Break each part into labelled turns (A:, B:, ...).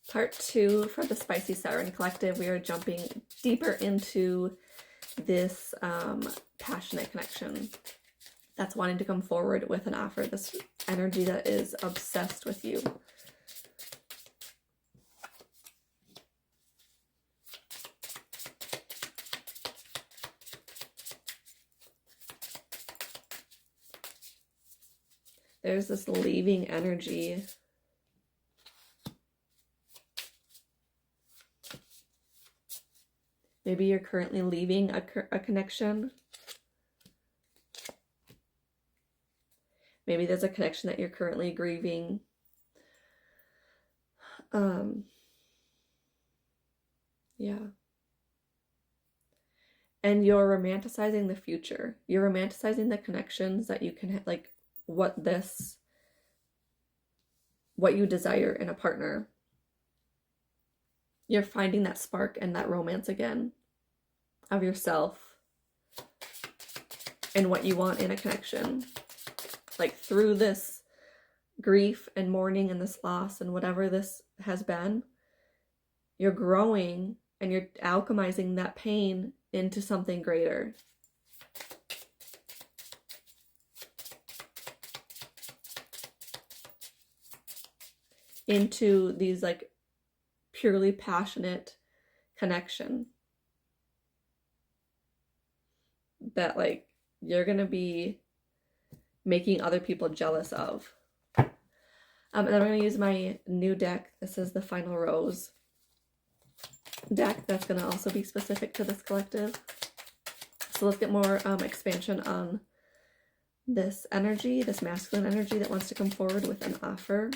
A: Part 2 for the Spicy Siren Collective. We are jumping deeper into this passionate connection that's wanting to come forward with an offer, this energy that is obsessed with you. There's this leaving energy. Maybe you're currently leaving a connection. Maybe there's a connection that you're currently grieving. Yeah. And you're romanticizing the future. You're romanticizing the connections that you can, like, what you desire in a partner. You're finding that spark and that romance again of yourself and what you want in a connection. Like, through this grief and mourning and this loss and whatever this has been, you're growing and you're alchemizing that pain into something greater. Into these, like, purely passionate connection that, like, you're gonna be making other people jealous of. And then I'm gonna use my new deck. This is the Final Rose deck. That's gonna also be specific to this collective. So let's get more expansion on this energy, this masculine energy that wants to come forward with an offer.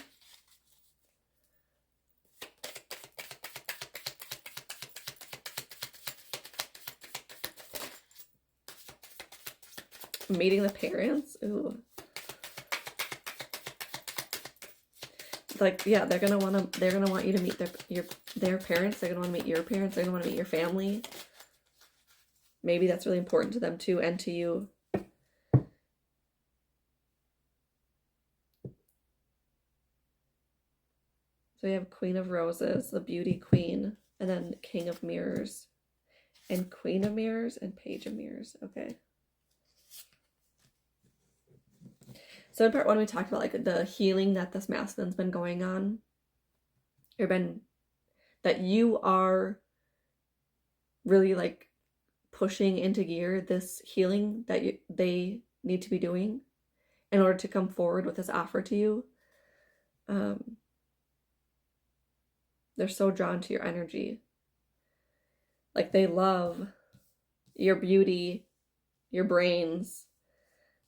A: Meeting the parents. Ooh. Like, yeah, they're gonna want you to meet their parents. They're gonna want to meet your parents. They're gonna want to meet your family. Maybe that's really important to them too, and to you. So we have Queen of Roses, the Beauty Queen, and then King of Mirrors, and Queen of Mirrors, and Page of Mirrors. Okay. So in part 1, we talked about, like, the healing that this masculine's been going on, or that you are really, like, pushing into gear this healing that they need to be doing in order to come forward with this offer to you. They're so drawn to your energy. Like, they love your beauty, your brains,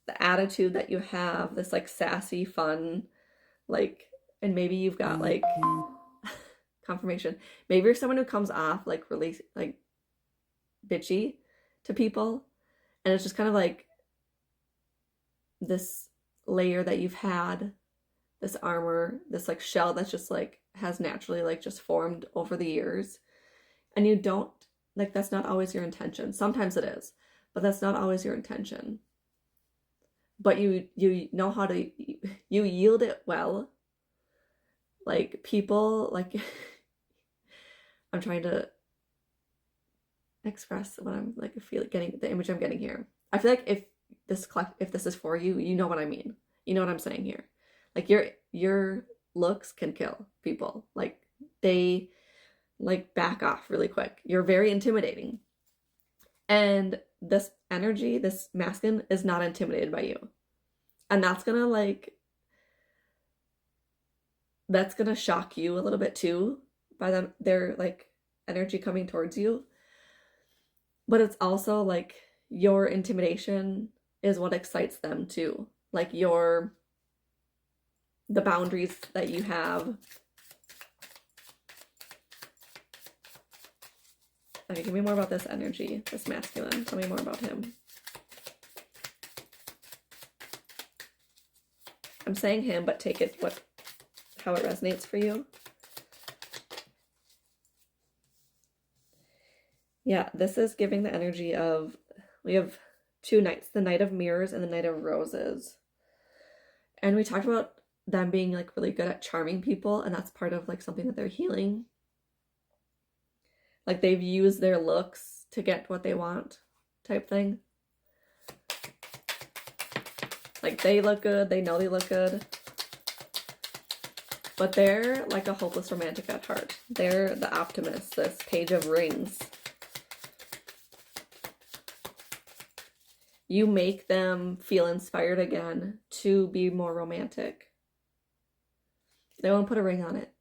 A: the attitude that you have, this, like, sassy, fun, like, and maybe you've got, like, confirmation. Maybe you're someone who comes off, like, really, like, bitchy to people, and it's just kind of like this layer that you've had, this armor, this, like, shell that's just, like, has naturally, like, just formed over the years, and you don't, like, that's not always your intention. Sometimes it is, but that's not always your intention. But you know how to, you yield it well. Like, people, like, I'm trying to express what I'm, like, getting, the image I'm getting here. I feel like if this is for you, you know what I mean. You know what I'm saying here. Like, your looks can kill people. Like, they, like, back off really quick. You're very intimidating. And this energy, this masculine, is not intimidated by you. And that's gonna, like, that's gonna shock you a little bit too, by their, like, energy coming towards you. But it's also, like, your intimidation is what excites them too. Like, the boundaries that you have. Okay, give me more about this energy, this masculine. Tell me more about him. I'm saying him, but take it how it resonates for you. Yeah, this is giving the energy of, we have 2 knights, the Knight of Mirrors and the Knight of Roses. And we talked about them being like really good at charming people, and that's part of like something that they're healing. Like they've used their looks to get what they want, type thing. Like they look good, they know they look good, but they're like a hopeless romantic at heart. They're the optimist, this Page of Rings. You make them feel inspired again to be more romantic. They won't put a ring on it.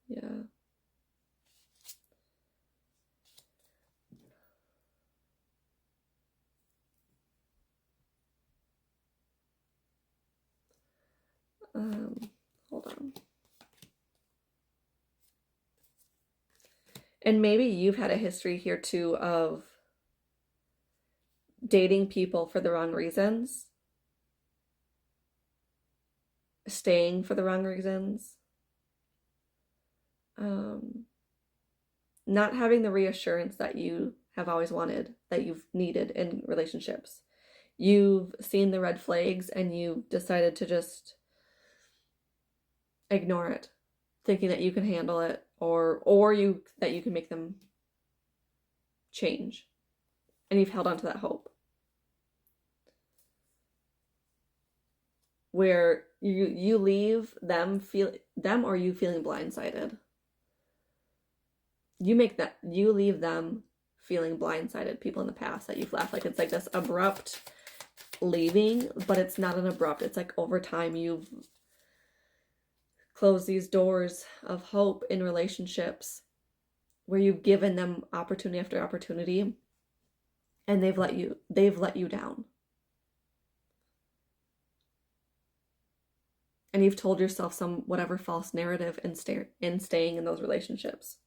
A: Yeah. Hold on. And maybe you've had a history here too of dating people for the wrong reasons, staying for the wrong reasons, not having the reassurance that you have always wanted, that you've needed in relationships. You've seen the red flags and you've decided to just ignore it, thinking that you can handle it, or that you can make them change. And you've held on to that hope. Where you leave them or you feeling blindsided. You leave them feeling blindsided, people in the past that you've left. Like it's like this abrupt leaving, but it's not an abrupt. It's like over time you've closed these doors of hope in relationships where you've given them opportunity after opportunity, and they've let you down. And you've told yourself some whatever false narrative in staying in those relationships.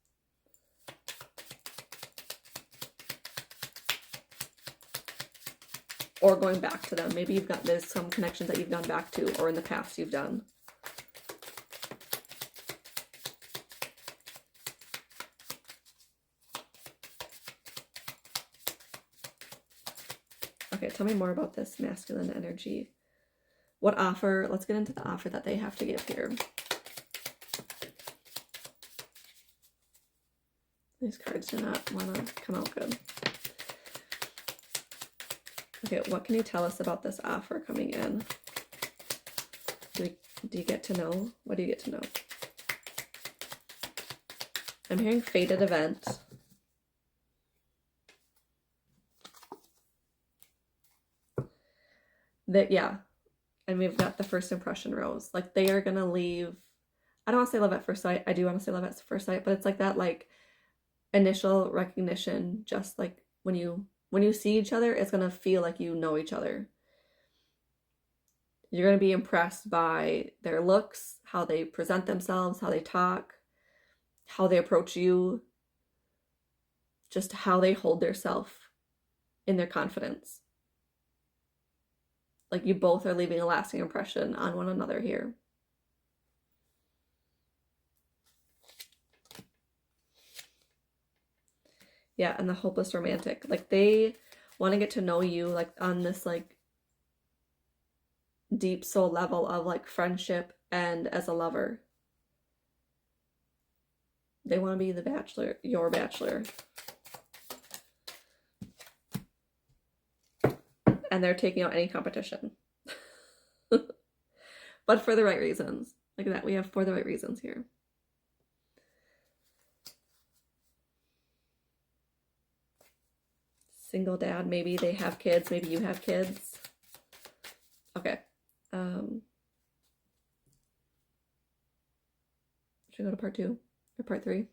A: Or going back to them. Maybe there's some connections that you've gone back to, or in the past you've done. Okay, tell me more about this masculine energy. What offer? Let's get into the offer that they have to give here. These cards do not want to come out good. Okay, what can you tell us about this offer coming in? Do you get to know? What do you get to know? I'm hearing fated event. Yeah. And we've got the first impression rose. Like they are going to leave. I don't want to say love at first sight. I do want to say love at first sight, but it's like that like initial recognition, just like when you see each other, it's going to feel like you know each other. You're going to be impressed by their looks, how they present themselves, how they talk, how they approach you, just how they hold themselves in their confidence. Like you both are leaving a lasting impression on one another here. Yeah, and the hopeless romantic. Like they want to get to know you like on this like deep soul level of like friendship and as a lover. They want to be the bachelor, your bachelor. And they're taking out any competition. But for the right reasons. Like that, we have for the right reasons here. Single dad, maybe they have kids, maybe you have kids. Okay. Should we go to part 2 or part 3?